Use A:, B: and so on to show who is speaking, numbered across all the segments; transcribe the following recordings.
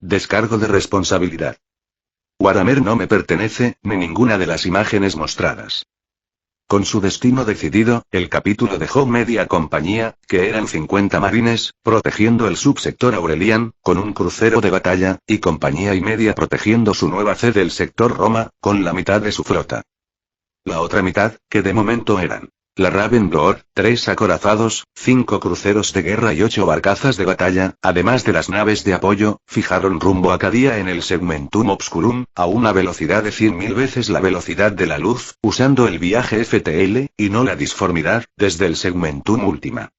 A: descargo de responsabilidad. Waramer no me pertenece, ni ninguna de las imágenes mostradas. Con su destino decidido, el capítulo dejó media compañía, que eran 50 marines, protegiendo el subsector Aurelian, con un crucero de batalla, y compañía y media protegiendo su nueva sede el sector Roma, con la mitad de su flota. La otra mitad, que de momento eran la Ravengard, 3 acorazados, 5 cruceros de guerra y 8 barcazas de batalla, además de las naves de apoyo, fijaron rumbo a Cadia en el Segmentum Obscurum, a una velocidad de 100.000 veces la velocidad de la luz, usando el viaje FTL, y no la disformidad, desde el Segmentum Ultima.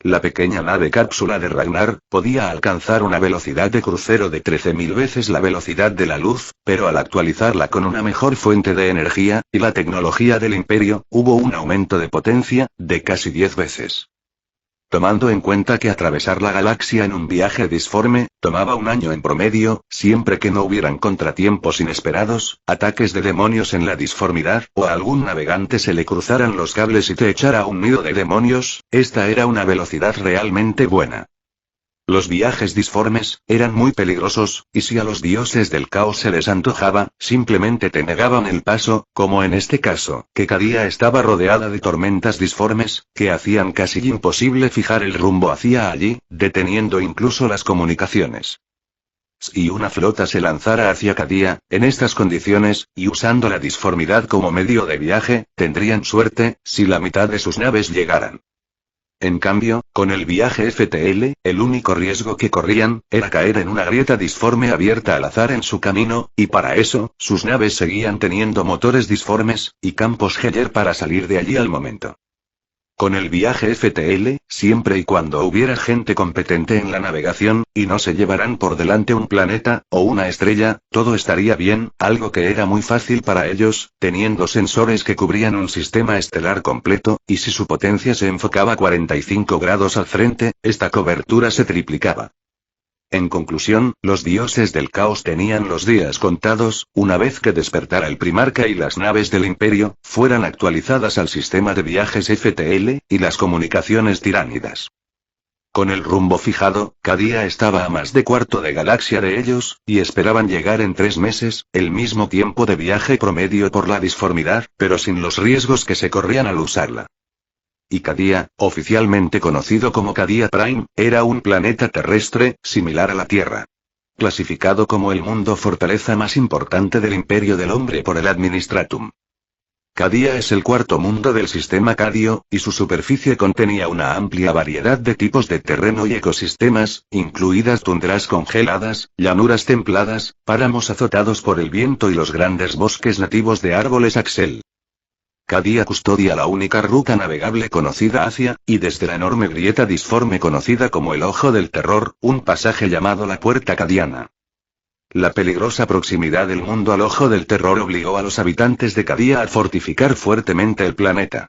A: La pequeña nave cápsula de Ragnar podía alcanzar una velocidad de crucero de 13.000 veces la velocidad de la luz, pero al actualizarla con una mejor fuente de energía, y la tecnología del Imperio, hubo un aumento de potencia, de casi 10 veces. Tomando en cuenta que atravesar la galaxia en un viaje disforme, tomaba un año en promedio, siempre que no hubieran contratiempos inesperados, ataques de demonios en la disformidad, o a algún navegante se le cruzaran los cables y te echara a un nido de demonios, esta era una velocidad realmente buena. Los viajes disformes eran muy peligrosos, y si a los dioses del caos se les antojaba, simplemente te negaban el paso, como en este caso, que Cadia estaba rodeada de tormentas disformes, que hacían casi imposible fijar el rumbo hacia allí, deteniendo incluso las comunicaciones. Si una flota se lanzara hacia Cadia, en estas condiciones, y usando la disformidad como medio de viaje, tendrían suerte, si la mitad de sus naves llegaran. En cambio, con el viaje FTL, el único riesgo que corrían, era caer en una grieta disforme abierta al azar en su camino, y para eso, sus naves seguían teniendo motores disformes, y campos Heller para salir de allí al momento. Con el viaje FTL, siempre y cuando hubiera gente competente en la navegación, y no se llevaran por delante un planeta, o una estrella, todo estaría bien, algo que era muy fácil para ellos, teniendo sensores que cubrían un sistema estelar completo, y si su potencia se enfocaba 45 grados al frente, esta cobertura se triplicaba. En conclusión, los dioses del caos tenían los días contados, una vez que despertara el primarca y las naves del imperio, fueran actualizadas al sistema de viajes FTL, y las comunicaciones tiránidas. Con el rumbo fijado, Cadia estaba a más de cuarto de galaxia de ellos, y esperaban llegar en 3 meses, el mismo tiempo de viaje promedio por la disformidad, pero sin los riesgos que se corrían al usarla. Y Cadia, oficialmente conocido como Cadia Prime, era un planeta terrestre, similar a la Tierra. Clasificado como el mundo fortaleza más importante del Imperio del Hombre por el Administratum. Cadia es el cuarto mundo del sistema Cadio, y su superficie contenía una amplia variedad de tipos de terreno y ecosistemas, incluidas tundras congeladas, llanuras templadas, páramos azotados por el viento y los grandes bosques nativos de árboles Axel. Cadia custodia la única ruta navegable conocida hacia, y desde la enorme grieta disforme conocida como el Ojo del Terror, un pasaje llamado la Puerta Cadiana. La peligrosa proximidad del mundo al Ojo del Terror obligó a los habitantes de Cadia a fortificar fuertemente el planeta.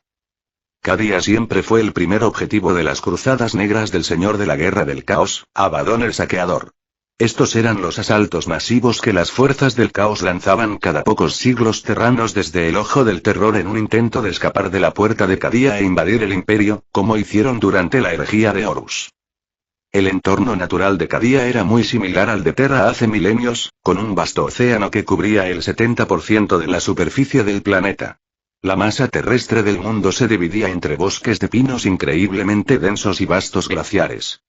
A: Cadia siempre fue el primer objetivo de las cruzadas negras del Señor de la Guerra del Caos, Abaddon el Saqueador. Estos eran los asaltos masivos que las fuerzas del caos lanzaban cada pocos siglos terranos desde el Ojo del Terror en un intento de escapar de la Puerta de Cadia e invadir el Imperio, como hicieron durante la herejía de Horus. El entorno natural de Cadia era muy similar al de Terra hace milenios, con un vasto océano que cubría el 70% de la superficie del planeta. La masa terrestre del mundo se dividía entre bosques de pinos increíblemente densos y vastos glaciares.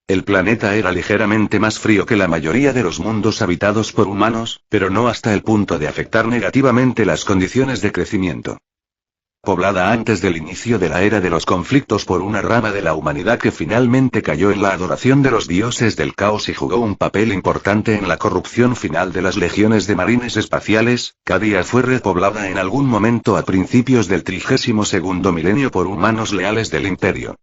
A: El planeta era ligeramente más frío que la mayoría de los mundos habitados por humanos, pero no hasta el punto de afectar negativamente las condiciones de crecimiento. Poblada antes del inicio de la era de los conflictos por una rama de la humanidad que finalmente cayó en la adoración de los dioses del caos y jugó un papel importante en la corrupción final de las legiones de marines espaciales, Cadia fue repoblada en algún momento a principios del 32º milenio por humanos leales del Imperio.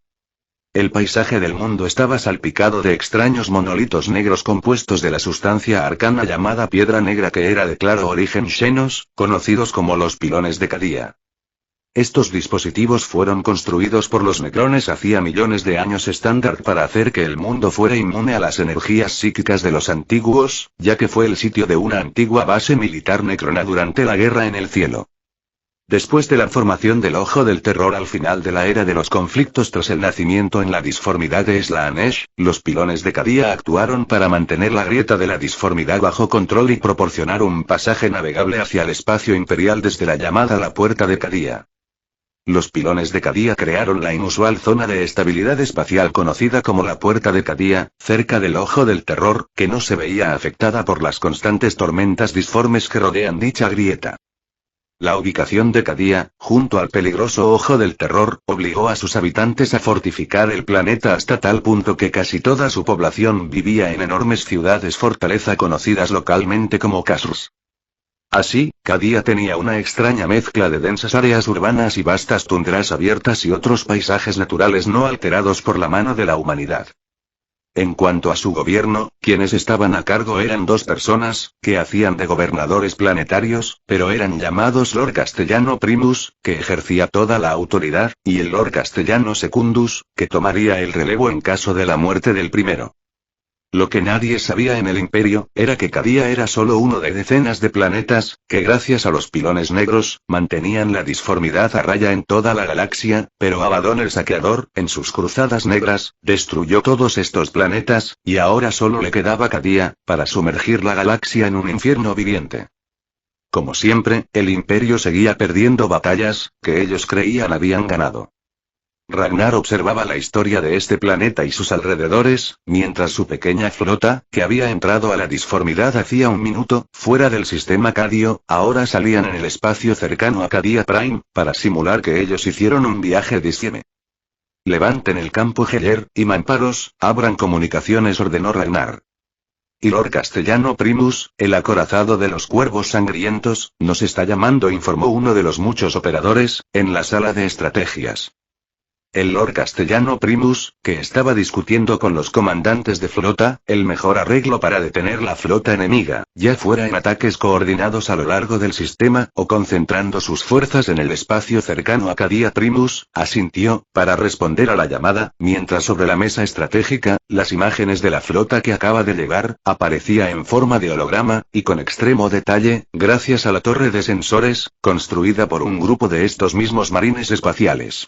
A: El paisaje del mundo estaba salpicado de extraños monolitos negros compuestos de la sustancia arcana llamada piedra negra que era de claro origen Xenos, conocidos como los pilones de Cadia. Estos dispositivos fueron construidos por los Necrones hacía millones de años estándar para hacer que el mundo fuera inmune a las energías psíquicas de los antiguos, ya que fue el sitio de una antigua base militar necrona durante la guerra en el cielo. Después de la formación del Ojo del Terror al final de la era de los conflictos tras el nacimiento en la disformidad de Slaanesh, los pilones de Cadia actuaron para mantener la grieta de la disformidad bajo control y proporcionar un pasaje navegable hacia el espacio imperial desde la llamada la Puerta de Cadia. Los pilones de Cadia crearon la inusual zona de estabilidad espacial conocida como la Puerta de Cadia, cerca del Ojo del Terror, que no se veía afectada por las constantes tormentas disformes que rodean dicha grieta. La ubicación de Cadia, junto al peligroso Ojo del Terror, obligó a sus habitantes a fortificar el planeta hasta tal punto que casi toda su población vivía en enormes ciudades fortaleza conocidas localmente como Kasrus. Así, Cadia tenía una extraña mezcla de densas áreas urbanas y vastas tundras abiertas y otros paisajes naturales no alterados por la mano de la humanidad. En cuanto a su gobierno, quienes estaban a cargo eran dos personas, que hacían de gobernadores planetarios, pero eran llamados Lord Castellano Primus, que ejercía toda la autoridad, y el Lord Castellano Secundus, que tomaría el relevo en caso de la muerte del primero. Lo que nadie sabía en el Imperio, era que Cadia era solo uno de decenas de planetas, que gracias a los pilones negros, mantenían la disformidad a raya en toda la galaxia, pero Abaddon el Saqueador, en sus cruzadas negras, destruyó todos estos planetas, y ahora solo le quedaba Cadia, para sumergir la galaxia en un infierno viviente. Como siempre, el Imperio seguía perdiendo batallas, que ellos creían habían ganado. Ragnar observaba la historia de este planeta y sus alrededores, mientras su pequeña flota, que había entrado a la disformidad hacía un minuto, fuera del sistema Cadio, ahora salían en el espacio cercano a Cadia Prime, para simular que ellos hicieron un viaje de Sieme. Levanten el campo Heller, y mamparos, abran comunicaciones, ordenó Ragnar. Y Lord Castellano Primus, el acorazado de los cuervos sangrientos, nos está llamando, informó uno de los muchos operadores, en la sala de estrategias. El Lord Castellano Primus, que estaba discutiendo con los comandantes de flota, el mejor arreglo para detener la flota enemiga, ya fuera en ataques coordinados a lo largo del sistema, o concentrando sus fuerzas en el espacio cercano a Cadia Primus, asintió, para responder a la llamada, mientras sobre la mesa estratégica, las imágenes de la flota que acaba de llegar, aparecía en forma de holograma, y con extremo detalle, gracias a la torre de sensores, construida por un grupo de estos mismos marines espaciales.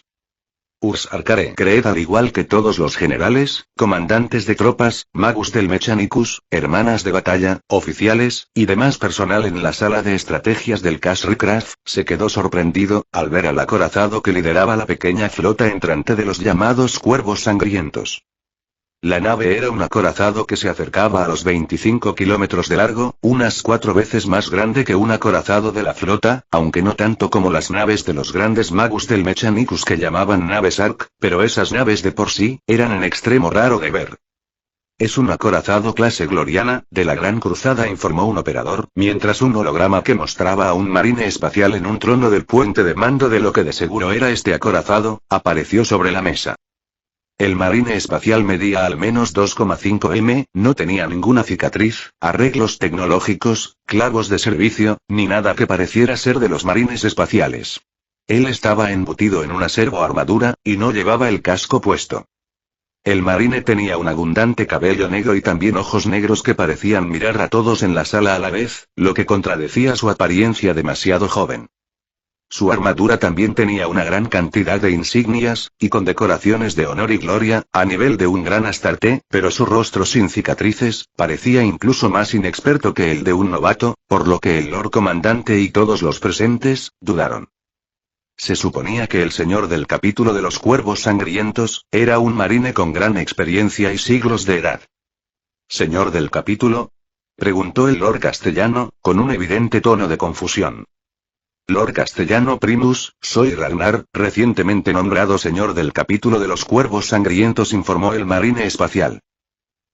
A: Urs Arcare Creed, al igual que todos los generales, comandantes de tropas, magus del Mechanicus, hermanas de batalla, oficiales, y demás personal en la sala de estrategias del Casricraft, se quedó sorprendido, al ver al acorazado que lideraba la pequeña flota entrante de los llamados cuervos sangrientos. La nave era un acorazado que se acercaba a los 25 kilómetros de largo, unas 4 veces más grande que un acorazado de la flota, aunque no tanto como las naves de los grandes magus del Mechanicus que llamaban naves Ark, pero esas naves de por sí, eran en extremo raro de ver. Es un acorazado clase Gloriana, de la Gran Cruzada, informó un operador, mientras un holograma que mostraba a un marine espacial en un trono del puente de mando de lo que de seguro era este acorazado, apareció sobre la mesa. El marine espacial medía al menos 2,5 m, no tenía ninguna cicatriz, arreglos tecnológicos, clavos de servicio, ni nada que pareciera ser de los marines espaciales. Él estaba embutido en una servoarmadura, y no llevaba el casco puesto. El marine tenía un abundante cabello negro y también ojos negros que parecían mirar a todos en la sala a la vez, lo que contradecía su apariencia demasiado joven. Su armadura también tenía una gran cantidad de insignias, y condecoraciones de honor y gloria, a nivel de un gran Astarte, pero su rostro sin cicatrices, parecía incluso más inexperto que el de un novato, por lo que el Lord Comandante y todos los presentes, dudaron. Se suponía que el señor del capítulo de los cuervos sangrientos, era un marine con gran experiencia y siglos de edad. ¿Señor del capítulo?, preguntó el Lord Castellano, con un evidente tono de confusión. Lord Castellano Primus, soy Ragnar, recientemente nombrado señor del capítulo de los cuervos sangrientos, informó el marine espacial.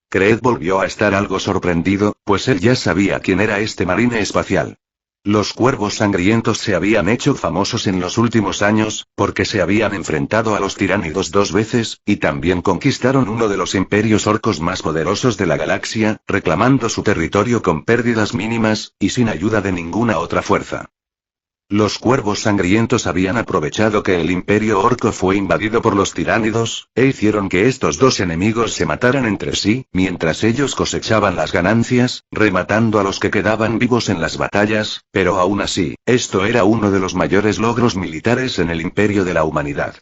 A: Creed volvió a estar algo sorprendido, pues él ya sabía quién era este marine espacial. Los cuervos sangrientos se habían hecho famosos en los últimos años, porque se habían enfrentado a los tiránidos 2 veces, y también conquistaron uno de los imperios orcos más poderosos de la galaxia, reclamando su territorio con pérdidas mínimas, y sin ayuda de ninguna otra fuerza. Los cuervos sangrientos habían aprovechado que el imperio orco fue invadido por los tiránidos, e hicieron que estos dos enemigos se mataran entre sí, mientras ellos cosechaban las ganancias, rematando a los que quedaban vivos en las batallas, pero aún así, esto era uno de los mayores logros militares en el imperio de la humanidad.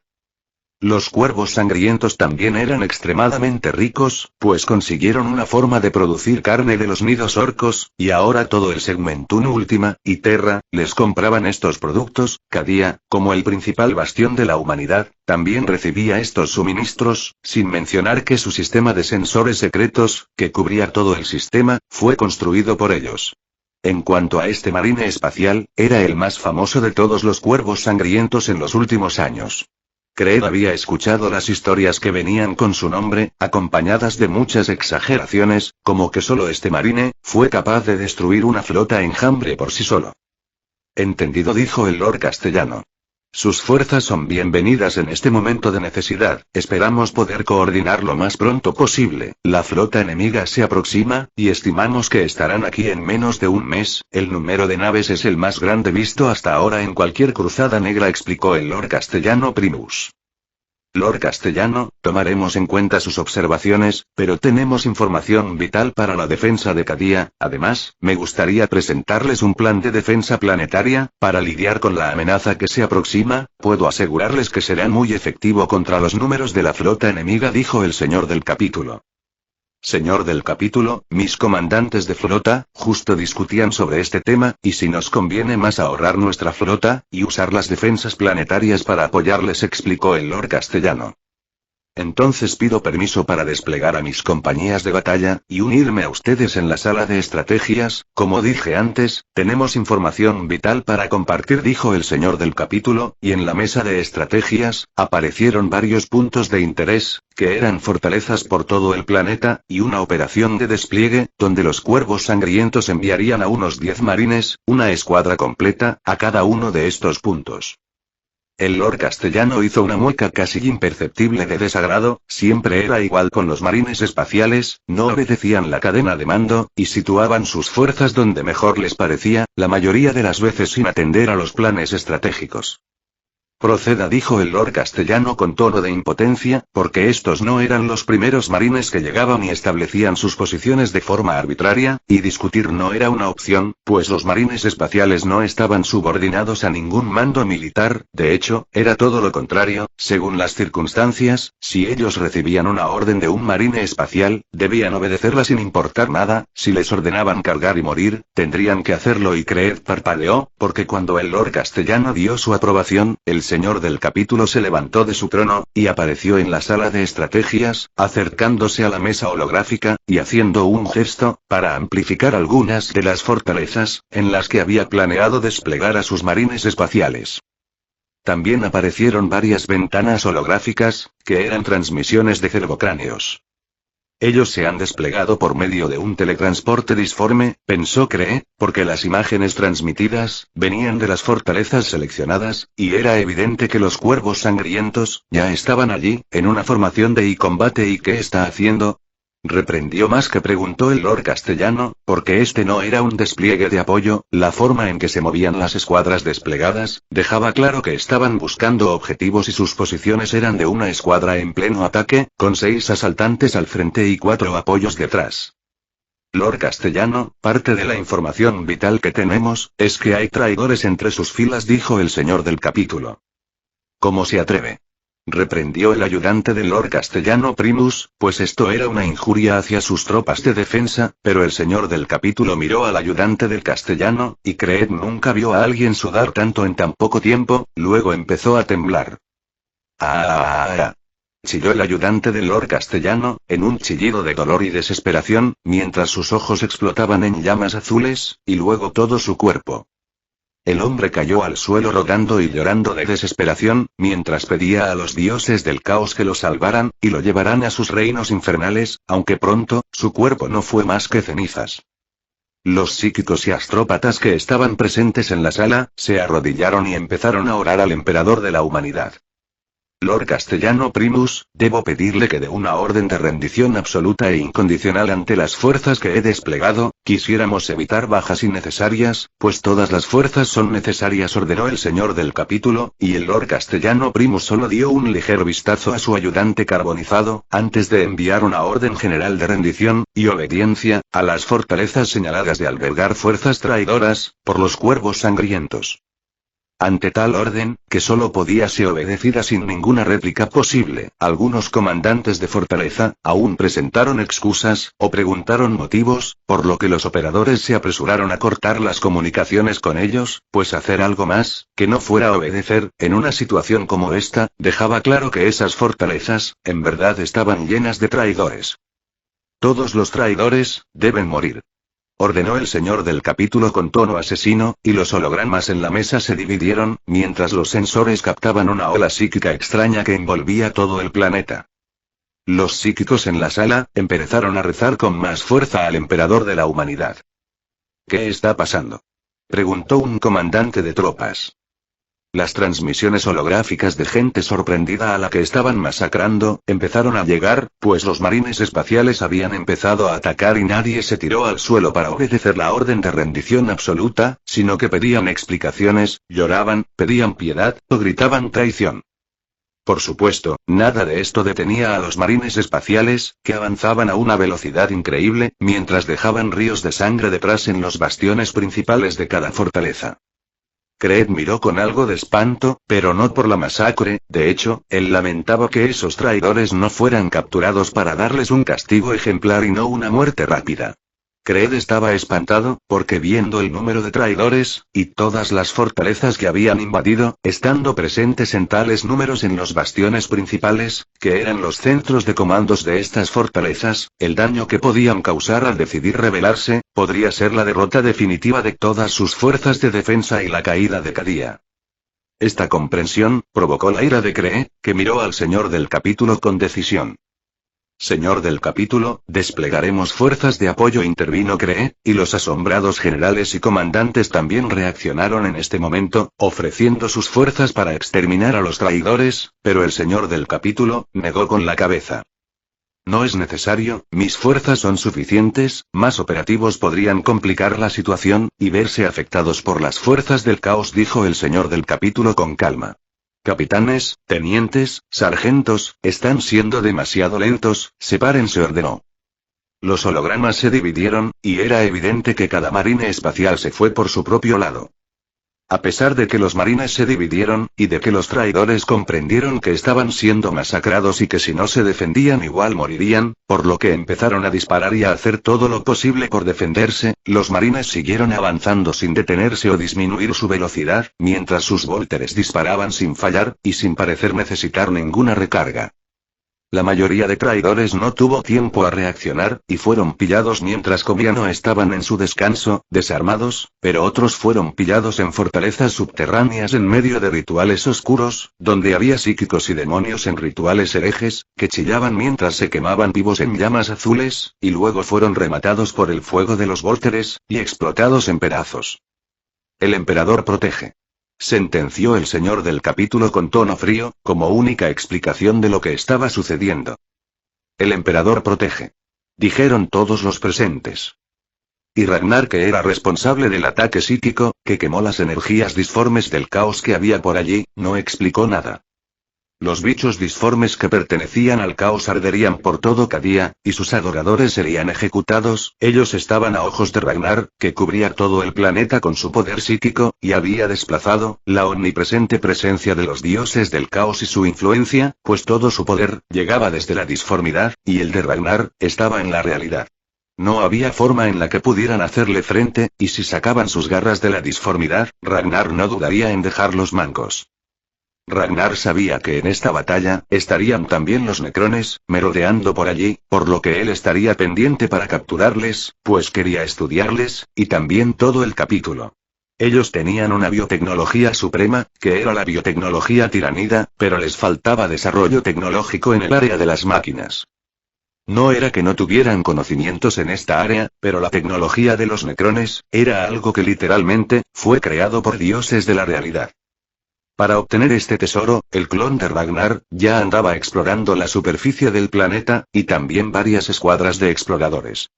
A: Los cuervos sangrientos también eran extremadamente ricos, pues consiguieron una forma de producir carne de los nidos orcos, y ahora todo el Segmentum Ultima, y Terra, les compraban estos productos. Cadia, como el principal bastión de la humanidad, también recibía estos suministros, sin mencionar que su sistema de sensores secretos, que cubría todo el sistema, fue construido por ellos. En cuanto a este marine espacial, era el más famoso de todos los cuervos sangrientos en los últimos años. Craig había escuchado las historias que venían con su nombre, acompañadas de muchas exageraciones, como que solo este marine fue capaz de destruir una flota enjambre por sí solo. Entendido, dijo el Lord Castellano. Sus fuerzas son bienvenidas en este momento de necesidad, esperamos poder coordinar lo más pronto posible. La flota enemiga se aproxima, y estimamos que estarán aquí en menos de un mes. El número de naves es el más grande visto hasta ahora en cualquier cruzada negra, explicó el Lord Castellano Primus. Lord Castellano, tomaremos en cuenta sus observaciones, pero tenemos información vital para la defensa de Cadia. Además, me gustaría presentarles un plan de defensa planetaria, para lidiar con la amenaza que se aproxima. Puedo asegurarles que será muy efectivo contra los números de la flota enemiga, dijo el señor del capítulo. Señor del capítulo, mis comandantes de flota, justo discutían sobre este tema, y si nos conviene más ahorrar nuestra flota, y usar las defensas planetarias para apoyarles, explicó el Lord Castellano. Entonces pido permiso para desplegar a mis compañías de batalla, y unirme a ustedes en la sala de estrategias. Como dije antes, tenemos información vital para compartir, dijo el señor del capítulo, y en la mesa de estrategias, aparecieron varios puntos de interés, que eran fortalezas por todo el planeta, y una operación de despliegue, donde los cuervos sangrientos enviarían a unos 10 marines, una escuadra completa, a cada uno de estos puntos. El Lord Castellano hizo una mueca casi imperceptible de desagrado. Siempre era igual con los marines espaciales, no obedecían la cadena de mando, y situaban sus fuerzas donde mejor les parecía, la mayoría de las veces sin atender a los planes estratégicos. Proceda, dijo el Lord Castellano con tono de impotencia, porque estos no eran los primeros marines que llegaban y establecían sus posiciones de forma arbitraria, y discutir no era una opción, pues los marines espaciales no estaban subordinados a ningún mando militar. De hecho, era todo lo contrario. Según las circunstancias, si ellos recibían una orden de un marine espacial, debían obedecerla sin importar nada. Si les ordenaban cargar y morir, tendrían que hacerlo. Y Craig parpadeó, porque cuando el Lord Castellano dio su aprobación, el señor del capítulo se levantó de su trono, y apareció en la sala de estrategias, acercándose a la mesa holográfica, y haciendo un gesto, para amplificar algunas de las fortalezas, en las que había planeado desplegar a sus marines espaciales. También aparecieron varias ventanas holográficas, que eran transmisiones de cervocráneos. Ellos se han desplegado por medio de un teletransporte disforme, pensó Craig, porque las imágenes transmitidas venían de las fortalezas seleccionadas, y era evidente que los cuervos sangrientos ya estaban allí, en una formación de combate. ¿Y qué está haciendo? Reprendió más que preguntó el Lord Castellano, porque este no era un despliegue de apoyo. La forma en que se movían las escuadras desplegadas dejaba claro que estaban buscando objetivos, y sus posiciones eran de una escuadra en pleno ataque, con 6 asaltantes al frente y 4 apoyos detrás. Lord Castellano, parte de la información vital que tenemos es que hay traidores entre sus filas, dijo el señor del capítulo. ¿Cómo se atreve? Reprendió el ayudante del Lord Castellano Primus, pues esto era una injuria hacia sus tropas de defensa. Pero el señor del capítulo miró al ayudante del castellano, y Craig nunca vio a alguien sudar tanto en tan poco tiempo. Luego empezó a temblar. Chilló el ayudante del Lord Castellano, en un chillido de dolor y desesperación, mientras sus ojos explotaban en llamas azules, y luego todo su cuerpo. El hombre cayó al suelo rogando y llorando de desesperación, mientras pedía a los dioses del caos que lo salvaran, y lo llevaran a sus reinos infernales, aunque pronto, su cuerpo no fue más que cenizas. Los psíquicos y astrópatas que estaban presentes en la sala, se arrodillaron y empezaron a orar al emperador de la humanidad. Lord Castellano Primus, debo pedirle que dé una orden de rendición absoluta e incondicional ante las fuerzas que he desplegado, Quisiéramos evitar bajas innecesarias, pues todas las fuerzas son necesarias, ordenó el señor del capítulo, y el Lord Castellano Primus solo dio un ligero vistazo a su ayudante carbonizado, antes de enviar una orden general de rendición y obediencia a las fortalezas señaladas de albergar fuerzas traidoras por los cuervos sangrientos. Ante tal orden, que solo podía ser obedecida sin ninguna réplica posible, algunos comandantes de fortaleza, aún presentaron excusas, o preguntaron motivos, por lo que los operadores se apresuraron a cortar las comunicaciones con ellos, pues hacer algo más, que no fuera obedecer, en una situación como esta, dejaba claro que esas fortalezas, en verdad estaban llenas de traidores. Todos los traidores, deben morir. Ordenó el señor del capítulo con tono asesino, y los hologramas en la mesa se dividieron, mientras los sensores captaban una ola psíquica extraña que envolvía todo el planeta. Los psíquicos en la sala empezaron a rezar con más fuerza al emperador de la humanidad. ¿Qué está pasando?, preguntó un comandante de tropas. Las transmisiones holográficas de gente sorprendida a la que estaban masacrando, empezaron a llegar, pues los marines espaciales habían empezado a atacar y nadie se tiró al suelo para obedecer la orden de rendición absoluta, sino que pedían explicaciones, lloraban, pedían piedad, o gritaban traición. Por supuesto, nada de esto detenía a los marines espaciales, que avanzaban a una velocidad increíble, mientras dejaban ríos de sangre detrás en los bastiones principales de cada fortaleza. Creed miró con algo de espanto, pero no por la masacre, de hecho, él lamentaba que esos traidores no fueran capturados para darles un castigo ejemplar y no una muerte rápida. Creed estaba espantado, porque viendo el número de traidores, y todas las fortalezas que habían invadido, estando presentes en tales números en los bastiones principales, que eran los centros de comandos de estas fortalezas, el daño que podían causar al decidir rebelarse, podría ser la derrota definitiva de todas sus fuerzas de defensa y la caída de Cadía. Esta comprensión provocó la ira de Cree, que miró al señor del capítulo con decisión. Señor del capítulo, desplegaremos fuerzas de apoyo, intervino Cree, y los asombrados generales y comandantes también reaccionaron en este momento, ofreciendo sus fuerzas para exterminar a los traidores, pero el señor del capítulo negó con la cabeza. No es necesario, mis fuerzas son suficientes, más operativos podrían complicar la situación, y verse afectados por las fuerzas del caos, dijo el señor del capítulo con calma. Capitanes, tenientes, sargentos, están siendo demasiado lentos, sepárense, ordenó. Los hologramas se dividieron, y era evidente que cada marine espacial se fue por su propio lado. A pesar de que los marines se dividieron, y de que los traidores comprendieron que estaban siendo masacrados y que si no se defendían igual morirían, por lo que empezaron a disparar y a hacer todo lo posible por defenderse, los marines siguieron avanzando sin detenerse o disminuir su velocidad, mientras sus vólteres disparaban sin fallar, y sin parecer necesitar ninguna recarga. La mayoría de traidores no tuvo tiempo a reaccionar, y fueron pillados mientras comían o estaban en su descanso, desarmados, pero otros fueron pillados en fortalezas subterráneas en medio de rituales oscuros, donde había psíquicos y demonios en rituales herejes, que chillaban mientras se quemaban vivos en llamas azules, y luego fueron rematados por el fuego de los vólteres, y explotados en pedazos. El emperador protege. Sentenció el señor del capítulo con tono frío, como única explicación de lo que estaba sucediendo. El emperador protege. Dijeron todos los presentes. Y Ragnar, que era responsable del ataque psíquico, que quemó las energías disformes del caos que había por allí, no explicó nada. Los bichos disformes que pertenecían al caos arderían por todo Cadía, y sus adoradores serían ejecutados. Ellos estaban a ojos de Ragnar, que cubría todo el planeta con su poder psíquico, y había desplazado la omnipresente presencia de los dioses del caos y su influencia, pues todo su poder llegaba desde la disformidad, y el de Ragnar estaba en la realidad. No había forma en la que pudieran hacerle frente, y si sacaban sus garras de la disformidad, Ragnar no dudaría en dejarlos mancos. Ragnar sabía que en esta batalla estarían también los necrones, merodeando por allí, por lo que él estaría pendiente para capturarles, pues quería estudiarles, y también todo el capítulo. Ellos tenían una biotecnología suprema, que era la biotecnología tiranida, pero les faltaba desarrollo tecnológico en el área de las máquinas. No era que no tuvieran conocimientos en esta área, pero la tecnología de los necrones era algo que literalmente fue creado por dioses de la realidad. Para obtener este tesoro, el clon de Ragnar ya andaba explorando la superficie del planeta, y también varias escuadras de exploradores.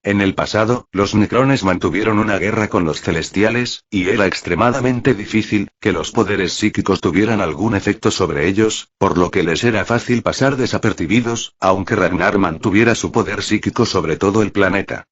A: En el pasado, los Necrones mantuvieron una guerra con los Celestiales, y era extremadamente difícil que los poderes psíquicos tuvieran algún efecto sobre ellos, por lo que les era fácil pasar desapercibidos, aunque Ragnar mantuviera su poder psíquico sobre todo el planeta.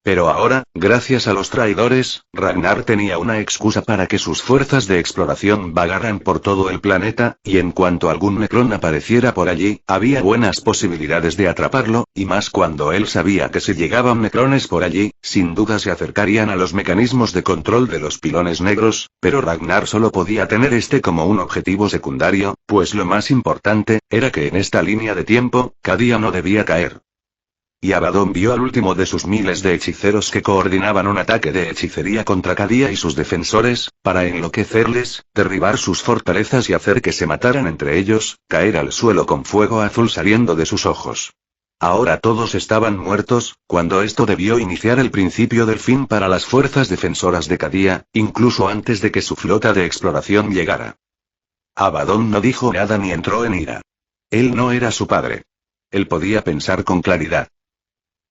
A: Pero ahora, gracias a los traidores, Ragnar tenía una excusa para que sus fuerzas de exploración vagaran por todo el planeta, y en cuanto algún Necrón apareciera por allí, había buenas posibilidades de atraparlo, y más cuando él sabía que si llegaban Necrones por allí, sin duda se acercarían a los mecanismos de control de los pilones negros, pero Ragnar solo podía tener este como un objetivo secundario, pues lo más importante, era que en esta línea de tiempo, Cadia no debía caer. Y Abaddon vio al último de sus miles de hechiceros que coordinaban un ataque de hechicería contra Cadia y sus defensores, para enloquecerles, derribar sus fortalezas y hacer que se mataran entre ellos, caer al suelo con fuego azul saliendo de sus ojos. Ahora todos estaban muertos, cuando esto debió iniciar el principio del fin para las fuerzas defensoras de Cadia, incluso antes de que su flota de exploración llegara. Abaddon no dijo nada ni entró en ira. Él no era su padre. Él podía pensar con claridad.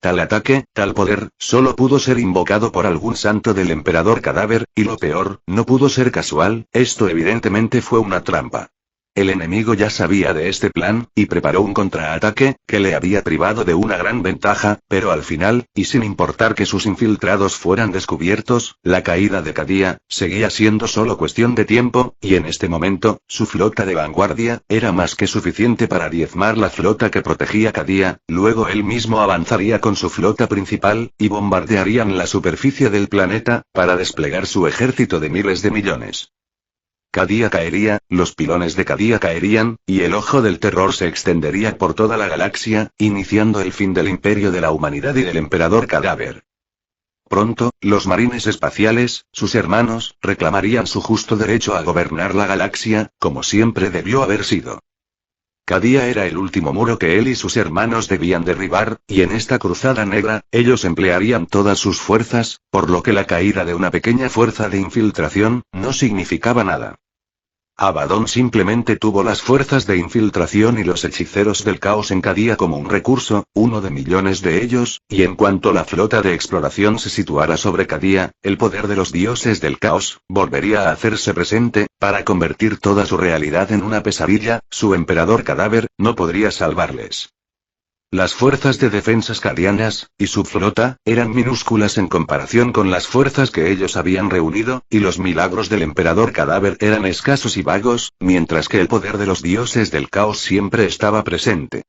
A: Tal ataque, tal poder, solo pudo ser invocado por algún santo del emperador cadáver, y lo peor, no pudo ser casual, esto evidentemente fue una trampa. El enemigo ya sabía de este plan, y preparó un contraataque, que le había privado de una gran ventaja, pero al final, y sin importar que sus infiltrados fueran descubiertos, la caída de Cadia, seguía siendo solo cuestión de tiempo, y en este momento, su flota de vanguardia, era más que suficiente para diezmar la flota que protegía Cadia, luego él mismo avanzaría con su flota principal, y bombardearían la superficie del planeta, para desplegar su ejército de miles de millones. Cadia caería, los pilones de Cadia caerían, y el ojo del terror se extendería por toda la galaxia, iniciando el fin del imperio de la humanidad y del emperador cadáver. Pronto, los marines espaciales, sus hermanos, reclamarían su justo derecho a gobernar la galaxia, como siempre debió haber sido. Cadia era el último muro que él y sus hermanos debían derribar, y en esta cruzada negra, ellos emplearían todas sus fuerzas, por lo que la caída de una pequeña fuerza de infiltración, no significaba nada. Abaddon simplemente tuvo las fuerzas de infiltración y los hechiceros del caos en Cadia como un recurso, uno de millones de ellos, y en cuanto la flota de exploración se situara sobre Cadia, el poder de los dioses del caos, volvería a hacerse presente, para convertir toda su realidad en una pesadilla, su emperador cadáver, no podría salvarles. Las fuerzas de defensas cadianas, y su flota, eran minúsculas en comparación con las fuerzas que ellos habían reunido, y los milagros del emperador cadáver eran escasos y vagos, mientras que el poder de los dioses del caos siempre estaba presente.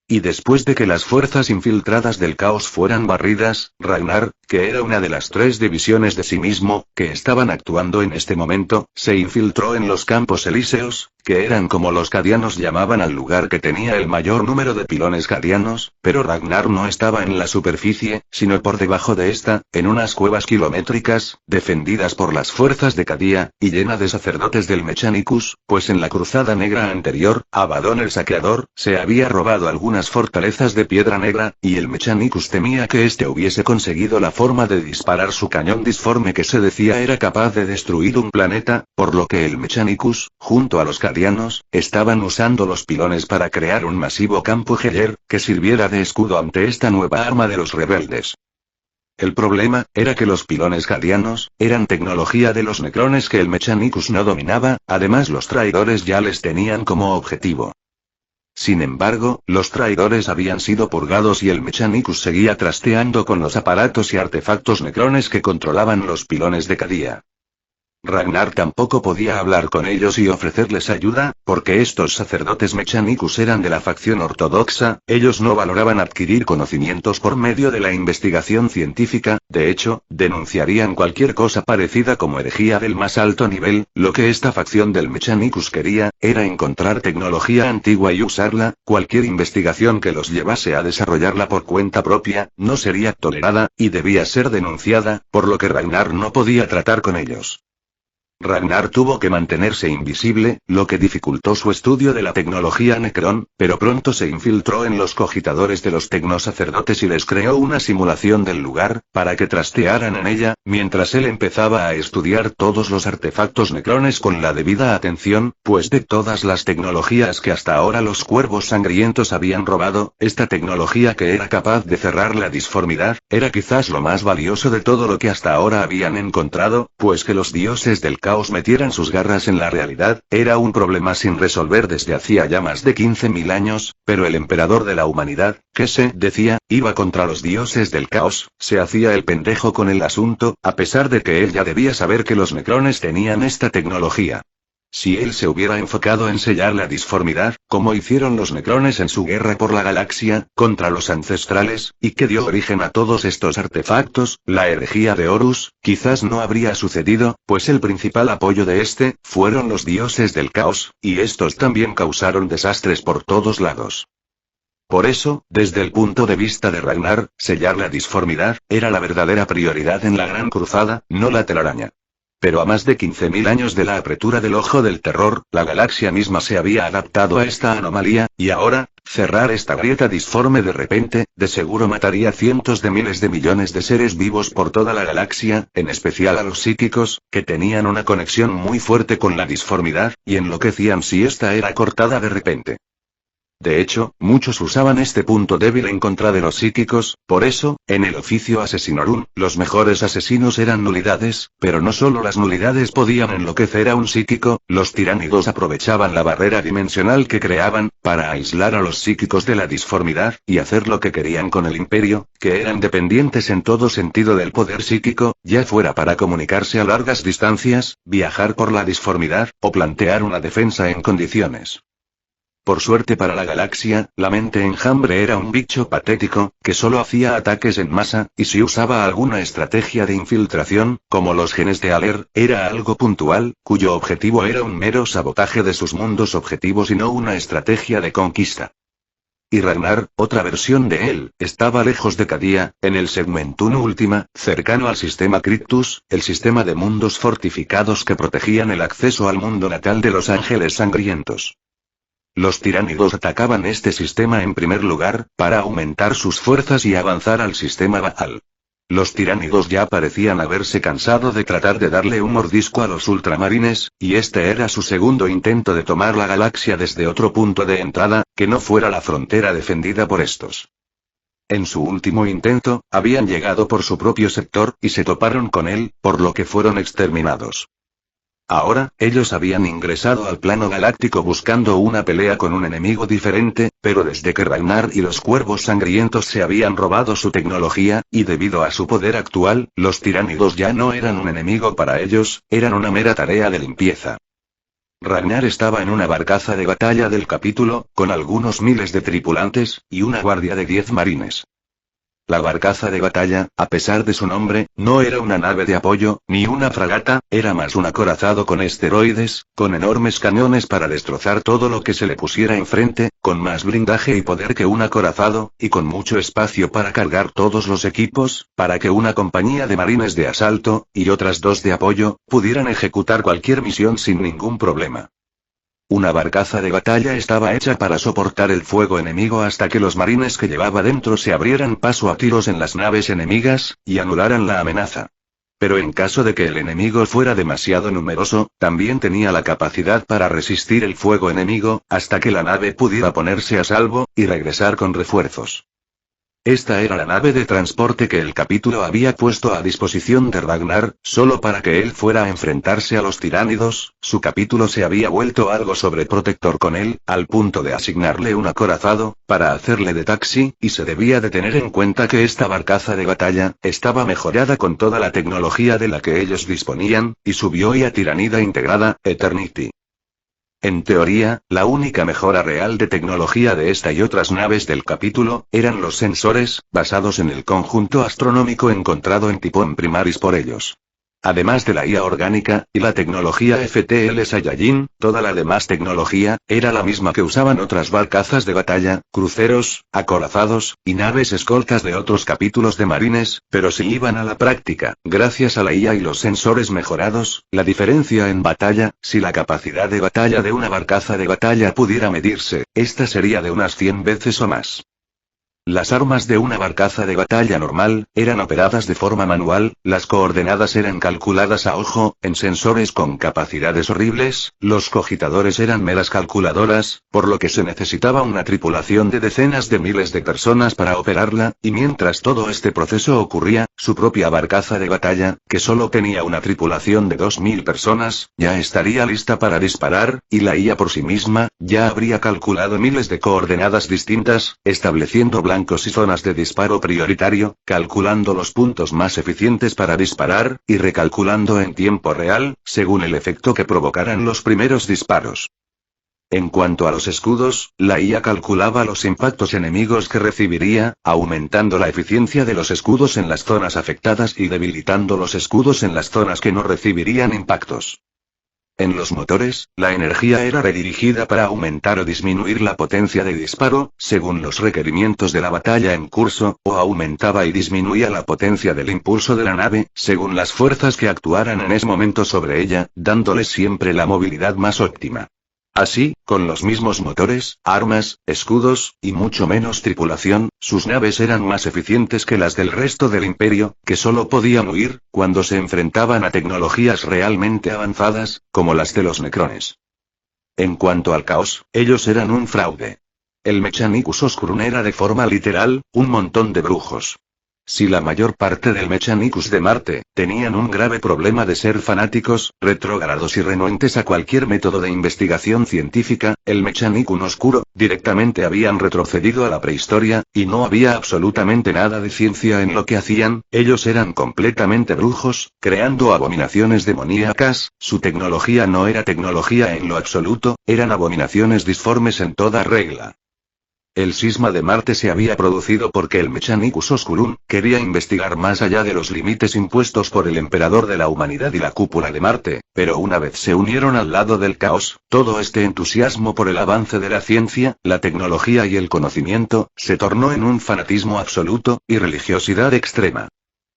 A: Y después de que las fuerzas infiltradas del caos fueran barridas, Ragnar, que era una de las 3 divisiones de sí mismo, que estaban actuando en este momento, se infiltró en los campos elíseos, que eran como los cadianos llamaban al lugar que tenía el mayor número de pilones cadianos, pero Ragnar no estaba en la superficie, sino por debajo de esta, en unas cuevas kilométricas, defendidas por las fuerzas de Cadia, y llena de sacerdotes del Mechanicus, pues en la cruzada negra anterior, Abaddon el saqueador, se había robado algunas fortalezas de piedra negra, y el Mechanicus temía que éste hubiese conseguido la forma de disparar su cañón disforme que se decía era capaz de destruir un planeta, por lo que el Mechanicus, junto a los cadianos, estaban usando los pilones para crear un masivo campo Geller, que sirviera de escudo ante esta nueva arma de los rebeldes. El problema, era que los pilones cadianos, eran tecnología de los Necrones que el Mechanicus no dominaba, además los traidores ya les tenían como objetivo. Sin embargo, los traidores habían sido purgados y el Mechanicus seguía trasteando con los aparatos y artefactos Necrones que controlaban los pilones de Cadia. Ragnar tampoco podía hablar con ellos y ofrecerles ayuda, porque estos sacerdotes Mechanicus eran de la facción ortodoxa, ellos no valoraban adquirir conocimientos por medio de la investigación científica, de hecho, denunciarían cualquier cosa parecida como herejía del más alto nivel, lo que esta facción del Mechanicus quería, era encontrar tecnología antigua y usarla, cualquier investigación que los llevase a desarrollarla por cuenta propia, no sería tolerada, y debía ser denunciada, por lo que Ragnar no podía tratar con ellos. Ragnar tuvo que mantenerse invisible, lo que dificultó su estudio de la tecnología Necron, pero pronto se infiltró en los cogitadores de los tecnosacerdotes y les creó una simulación del lugar, para que trastearan en ella, mientras él empezaba a estudiar todos los artefactos Necrones con la debida atención, pues de todas las tecnologías que hasta ahora los cuervos sangrientos habían robado, esta tecnología que era capaz de cerrar la disformidad, era quizás lo más valioso de todo lo que hasta ahora habían encontrado, pues que los dioses del caos metieran sus garras en la realidad, era un problema sin resolver desde hacía ya más de 15.000 años, pero el emperador de la humanidad, que se decía, iba contra los dioses del caos, se hacía el pendejo con el asunto, a pesar de que él ya debía saber que los necrones tenían esta tecnología. Si él se hubiera enfocado en sellar la disformidad, como hicieron los necrones en su guerra por la galaxia, contra los ancestrales, y que dio origen a todos estos artefactos, la herejía de Horus, quizás no habría sucedido, pues el principal apoyo de este, fueron los dioses del caos, y estos también causaron desastres por todos lados. Por eso, desde el punto de vista de Ragnar, sellar la disformidad, era la verdadera prioridad en la Gran Cruzada, no la telaraña. Pero a más de 15.000 años de la apertura del Ojo del Terror, la galaxia misma se había adaptado a esta anomalía, y ahora, cerrar esta grieta disforme de repente, de seguro mataría cientos de miles de millones de seres vivos por toda la galaxia, en especial a los psíquicos, que tenían una conexión muy fuerte con la disformidad, y enloquecían si esta era cortada de repente. De hecho, muchos usaban este punto débil en contra de los psíquicos, por eso, en el oficio Asesinorum, los mejores asesinos eran nulidades, pero no solo las nulidades podían enloquecer a un psíquico, los tiránidos aprovechaban la barrera dimensional que creaban, para aislar a los psíquicos de la disformidad, y hacer lo que querían con el imperio, que eran dependientes en todo sentido del poder psíquico, ya fuera para comunicarse a largas distancias, viajar por la disformidad, o plantear una defensa en condiciones. Por suerte para la galaxia, la mente enjambre era un bicho patético, que solo hacía ataques en masa, y si usaba alguna estrategia de infiltración, como los genes de Aler, era algo puntual, cuyo objetivo era un mero sabotaje de sus mundos objetivos y no una estrategia de conquista. Y Ragnar, otra versión de él, estaba lejos de Cadia, en el Segmentum Ultima, cercano al sistema Cryptus, el sistema de mundos fortificados que protegían el acceso al mundo natal de los ángeles sangrientos. Los tiránidos atacaban este sistema en primer lugar, para aumentar sus fuerzas y avanzar al sistema Baal. Los tiránidos ya parecían haberse cansado de tratar de darle un mordisco a los ultramarines, y este era su segundo intento de tomar la galaxia desde otro punto de entrada, que no fuera la frontera defendida por estos. En su último intento, habían llegado por su propio sector, y se toparon con él, por lo que fueron exterminados. Ahora, ellos habían ingresado al plano galáctico buscando una pelea con un enemigo diferente, pero desde que Ragnar y los cuervos sangrientos se habían robado su tecnología, y debido a su poder actual, los tiránidos ya no eran un enemigo para ellos, eran una mera tarea de limpieza. Ragnar estaba en una barcaza de batalla del capítulo, con algunos miles de tripulantes, y una guardia de 10 marines. La barcaza de batalla, a pesar de su nombre, no era una nave de apoyo, ni una fragata, era más un acorazado con esteroides, con enormes cañones para destrozar todo lo que se le pusiera enfrente, con más blindaje y poder que un acorazado, y con mucho espacio para cargar todos los equipos, para que una compañía de marines de asalto, y otras 2 de apoyo, pudieran ejecutar cualquier misión sin ningún problema. Una barcaza de batalla estaba hecha para soportar el fuego enemigo hasta que los marines que llevaba dentro se abrieran paso a tiros en las naves enemigas, y anularan la amenaza. Pero en caso de que el enemigo fuera demasiado numeroso, también tenía la capacidad para resistir el fuego enemigo, hasta que la nave pudiera ponerse a salvo, y regresar con refuerzos. Esta era la nave de transporte que el capítulo había puesto a disposición de Ragnar, solo para que él fuera a enfrentarse a los tiránidos. Su capítulo se había vuelto algo sobreprotector con él, al punto de asignarle un acorazado, para hacerle de taxi, y se debía de tener en cuenta que esta barcaza de batalla, estaba mejorada con toda la tecnología de la que ellos disponían, y su bioia tiranida integrada, Eternity. En teoría, la única mejora real de tecnología de esta y otras naves del capítulo, eran los sensores, basados en el conjunto astronómico encontrado en Typhon Primaris por ellos. Además de la IA orgánica, y la tecnología FTL Saiyajin, toda la demás tecnología, era la misma que usaban otras barcazas de batalla, cruceros, acorazados, y naves escoltas de otros capítulos de marines, pero si iban a la práctica, gracias a la IA y los sensores mejorados, la diferencia en batalla, si la capacidad de batalla de una barcaza de batalla pudiera medirse, esta sería de unas 100 veces o más. Las armas de una barcaza de batalla normal, eran operadas de forma manual, las coordenadas eran calculadas a ojo, en sensores con capacidades horribles, los cogitadores eran meras calculadoras, por lo que se necesitaba una tripulación de decenas de miles de personas para operarla, y mientras todo este proceso ocurría, su propia barcaza de batalla, que solo tenía una tripulación de 2000 personas, ya estaría lista para disparar, y la IA por sí misma, ya habría calculado miles de coordenadas distintas, estableciendo blancos y zonas de disparo prioritario, calculando los puntos más eficientes para disparar, y recalculando en tiempo real, según el efecto que provocaran los primeros disparos. En cuanto a los escudos, la IA calculaba los impactos enemigos que recibiría, aumentando la eficiencia de los escudos en las zonas afectadas y debilitando los escudos en las zonas que no recibirían impactos. En los motores, la energía era redirigida para aumentar o disminuir la potencia de disparo, según los requerimientos de la batalla en curso, o aumentaba y disminuía la potencia del impulso de la nave, según las fuerzas que actuaran en ese momento sobre ella, dándole siempre la movilidad más óptima. Así, con los mismos motores, armas, escudos, y mucho menos tripulación, sus naves eran más eficientes que las del resto del imperio, que solo podían huir, cuando se enfrentaban a tecnologías realmente avanzadas, como las de los necrones. En cuanto al caos, ellos eran un fraude. El Mechanicus Oscurun era de forma literal, un montón de brujos. Si la mayor parte del Mechanicus de Marte, tenían un grave problema de ser fanáticos, retrógrados y renuentes a cualquier método de investigación científica, el Mechanicus Oscuro, directamente habían retrocedido a la prehistoria, y no había absolutamente nada de ciencia en lo que hacían, ellos eran completamente brujos, creando abominaciones demoníacas, su tecnología no era tecnología en lo absoluto, eran abominaciones disformes en toda regla. El cisma de Marte se había producido porque el Mechanicus Oscurun quería investigar más allá de los límites impuestos por el emperador de la humanidad y la cúpula de Marte, pero una vez se unieron al lado del caos, todo este entusiasmo por el avance de la ciencia, la tecnología y el conocimiento, se tornó en un fanatismo absoluto, y religiosidad extrema.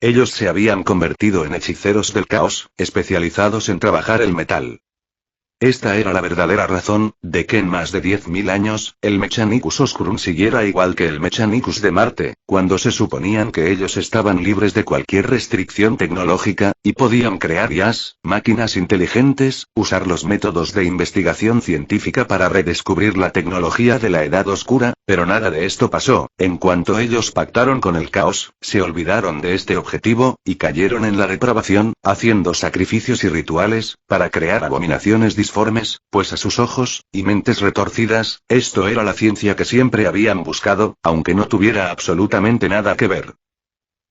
A: Ellos se habían convertido en hechiceros del caos, especializados en trabajar el metal. Esta era la verdadera razón, de que en más de 10.000 años, el Mechanicus Oscurun siguiera igual que el Mechanicus de Marte, cuando se suponían que ellos estaban libres de cualquier restricción tecnológica, y podían crear IAs, máquinas inteligentes, usar los métodos de investigación científica para redescubrir la tecnología de la Edad Oscura, pero nada de esto pasó. En cuanto ellos pactaron con el caos, se olvidaron de este objetivo, y cayeron en la depravación, haciendo sacrificios y rituales, para crear abominaciones disformes, pues a sus ojos, y mentes retorcidas, esto era la ciencia que siempre habían buscado, aunque no tuviera absolutamente nada que ver.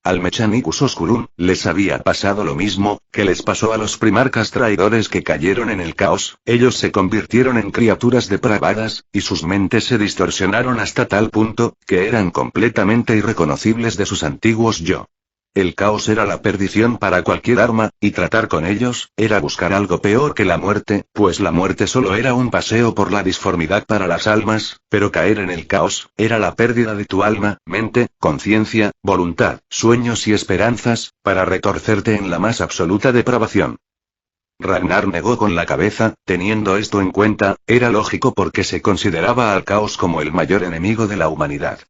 A: Al Mechanicus Oscurun, les había pasado lo mismo, que les pasó a los primarcas traidores que cayeron en el caos, ellos se convirtieron en criaturas depravadas, y sus mentes se distorsionaron hasta tal punto, que eran completamente irreconocibles de sus antiguos yo. El caos era la perdición para cualquier arma, y tratar con ellos, era buscar algo peor que la muerte, pues la muerte solo era un paseo por la disformidad para las almas, pero caer en el caos, era la pérdida de tu alma, mente, conciencia, voluntad, sueños y esperanzas, para retorcerte en la más absoluta depravación. Ragnar negó con la cabeza, teniendo esto en cuenta, era lógico porque se consideraba al caos como el mayor enemigo de la humanidad.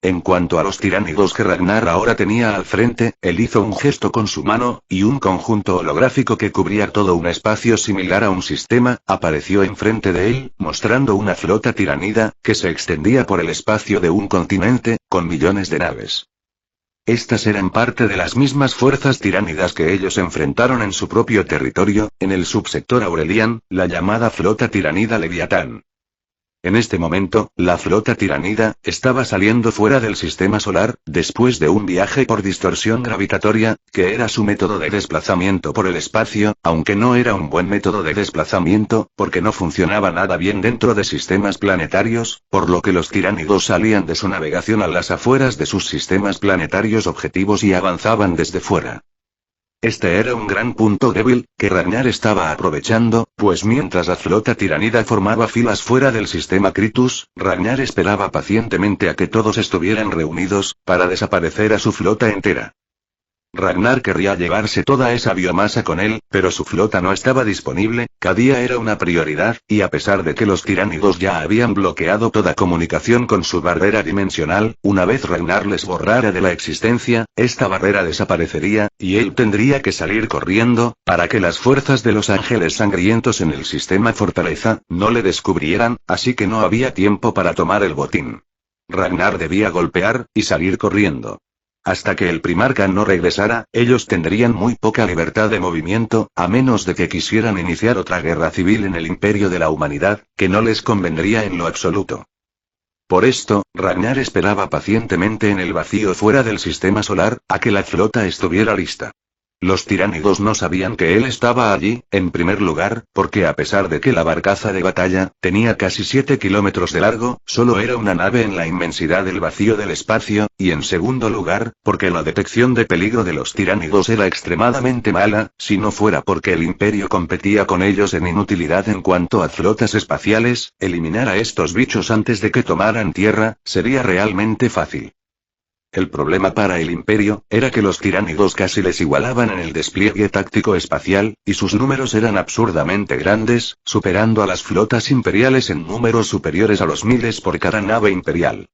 A: En cuanto a los tiránidos que Ragnar ahora tenía al frente, él hizo un gesto con su mano, y un conjunto holográfico que cubría todo un espacio similar a un sistema, apareció enfrente de él, mostrando una flota tiránida, que se extendía por el espacio de un continente, con millones de naves. Estas eran parte de las mismas fuerzas tiránidas que ellos enfrentaron en su propio territorio, en el subsector Aurelian, la llamada flota tiránida Leviatán. En este momento, la flota tiránida estaba saliendo fuera del sistema solar, después de un viaje por distorsión gravitatoria, que era su método de desplazamiento por el espacio, aunque no era un buen método de desplazamiento, porque no funcionaba nada bien dentro de sistemas planetarios, por lo que los tiránidos salían de su navegación a las afueras de sus sistemas planetarios objetivos y avanzaban desde fuera. Este era un gran punto débil, que Ragnar estaba aprovechando, pues mientras la flota tiránida formaba filas fuera del sistema Kritus, Ragnar esperaba pacientemente a que todos estuvieran reunidos, para desaparecer a su flota entera. Ragnar querría llevarse toda esa biomasa con él, pero su flota no estaba disponible, cada día era una prioridad, y a pesar de que los tiránidos ya habían bloqueado toda comunicación con su barrera dimensional, una vez Ragnar les borrara de la existencia, esta barrera desaparecería, y él tendría que salir corriendo, para que las fuerzas de los ángeles sangrientos en el sistema fortaleza, no le descubrieran, así que no había tiempo para tomar el botín. Ragnar debía golpear, y salir corriendo. Hasta que el primarca no regresara, ellos tendrían muy poca libertad de movimiento, a menos de que quisieran iniciar otra guerra civil en el imperio de la humanidad, que no les convendría en lo absoluto. Por esto, Ragnar esperaba pacientemente en el vacío fuera del sistema solar, a que la flota estuviera lista. Los tiránidos no sabían que él estaba allí, en primer lugar, porque a pesar de que la barcaza de batalla tenía casi 7 kilómetros de largo, solo era una nave en la inmensidad del vacío del espacio, y en segundo lugar, porque la detección de peligro de los tiránidos era extremadamente mala, si no fuera porque el imperio competía con ellos en inutilidad en cuanto a flotas espaciales, eliminar a estos bichos antes de que tomaran tierra, sería realmente fácil. El problema para el imperio, era que los tiránidos casi les igualaban en el despliegue táctico espacial, y sus números eran absurdamente grandes, superando a las flotas imperiales en números superiores a los miles por cada nave imperial.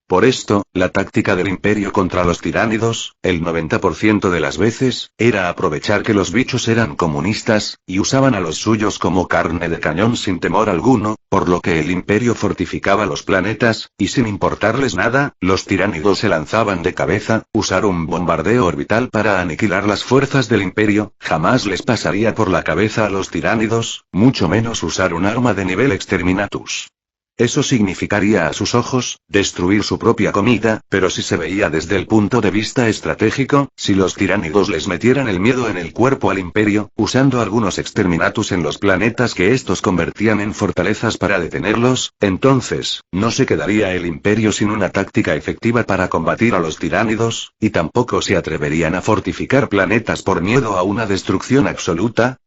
A: Por esto, la táctica del imperio contra los tiránidos, el 90% de las veces, era aprovechar que los bichos eran comunistas, y usaban a los suyos como carne de cañón sin temor alguno, por lo que el imperio fortificaba los planetas, y sin importarles nada, los tiránidos se lanzaban de cabeza, usar un bombardeo orbital para aniquilar las fuerzas del imperio, jamás les pasaría por la cabeza a los tiránidos, mucho menos usar un arma de nivel exterminatus. Eso significaría a sus ojos, destruir su propia comida, pero si se veía desde el punto de vista estratégico, si los tiránidos les metieran el miedo en el cuerpo al imperio, usando algunos exterminatus en los planetas que estos convertían en fortalezas para detenerlos, entonces, no se quedaría el imperio sin una táctica efectiva para combatir a los tiránidos, y tampoco se atreverían a fortificar planetas por miedo a una destrucción absoluta.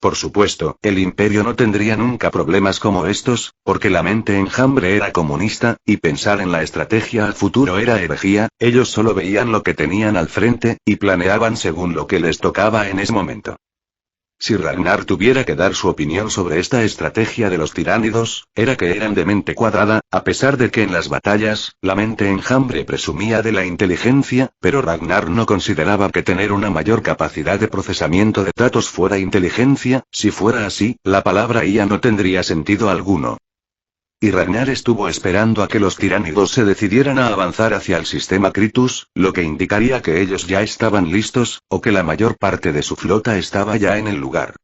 A: Por supuesto, el imperio no tendría nunca problemas como estos, porque la mente enjambre era comunista, y pensar en la estrategia al futuro era herejía, ellos solo veían lo que tenían al frente, y planeaban según lo que les tocaba en ese momento. Si Ragnar tuviera que dar su opinión sobre esta estrategia de los tiránidos, era que eran de mente cuadrada, a pesar de que en las batallas, la mente enjambre presumía de la inteligencia, pero Ragnar no consideraba que tener una mayor capacidad de procesamiento de datos fuera inteligencia, si fuera así, la palabra IA no tendría sentido alguno. Y Ragnar estuvo esperando a que los tiránidos se decidieran a avanzar hacia el sistema Kritus, lo que indicaría que ellos ya estaban listos, o que la mayor parte de su flota estaba ya en el lugar.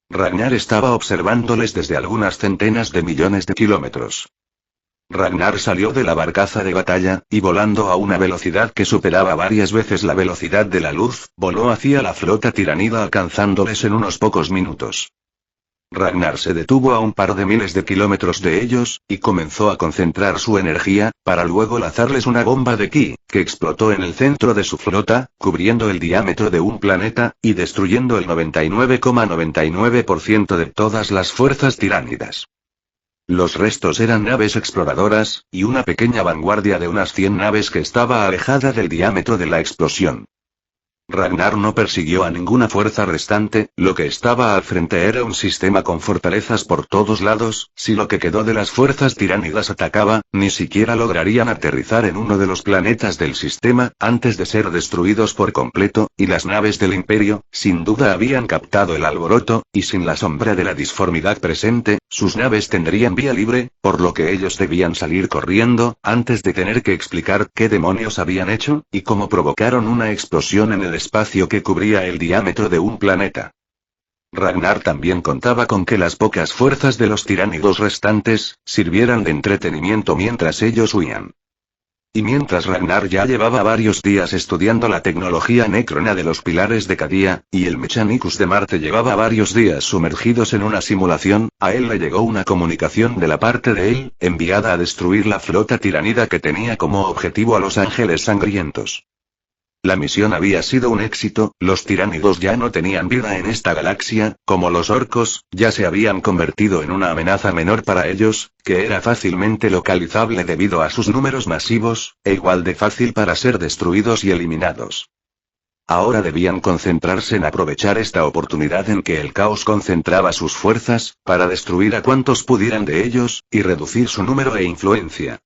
A: Ragnar estaba observándoles desde algunas centenas de millones de kilómetros. Ragnar salió de la barcaza de batalla, y volando a una velocidad que superaba varias veces la velocidad de la luz, voló hacia la flota tiranida alcanzándoles en unos pocos minutos. Ragnar se detuvo a un par de miles de kilómetros de ellos, y comenzó a concentrar su energía, para luego lanzarles una bomba de ki, que explotó en el centro de su flota, cubriendo el diámetro de un planeta, y destruyendo el 99,99% de todas las fuerzas tiránidas. Los restos eran naves exploradoras, y una pequeña vanguardia de unas 100 naves que estaba alejada del diámetro de la explosión. Ragnar no persiguió a ninguna fuerza restante, lo que estaba al frente era un sistema con fortalezas por todos lados, si lo que quedó de las fuerzas tiránidas atacaba, ni siquiera lograrían aterrizar en uno de los planetas del sistema, antes de ser destruidos por completo, y las naves del Imperio, sin duda habían captado el alboroto, y sin la sombra de la disformidad presente, sus naves tendrían vía libre, por lo que ellos debían salir corriendo, antes de tener que explicar qué demonios habían hecho, y cómo provocaron una explosión en el espacio que cubría el diámetro de un planeta. Ragnar también contaba con que las pocas fuerzas de los tiránidos restantes, sirvieran de entretenimiento mientras ellos huían. Y mientras Ragnar ya llevaba varios días estudiando la tecnología nécrona de los pilares de Cadia, y el Mechanicus de Marte llevaba varios días sumergidos en una simulación, a él le llegó una comunicación de la parte de él, enviada a destruir la flota tiranida que tenía como objetivo a los ángeles sangrientos. La misión había sido un éxito, los tiránidos ya no tenían vida en esta galaxia, como los orcos, ya se habían convertido en una amenaza menor para ellos, que era fácilmente localizable debido a sus números masivos, e igual de fácil para ser destruidos y eliminados. Ahora debían concentrarse en aprovechar esta oportunidad en que el caos concentraba sus fuerzas, para destruir a cuantos pudieran de ellos, y reducir su número e influencia.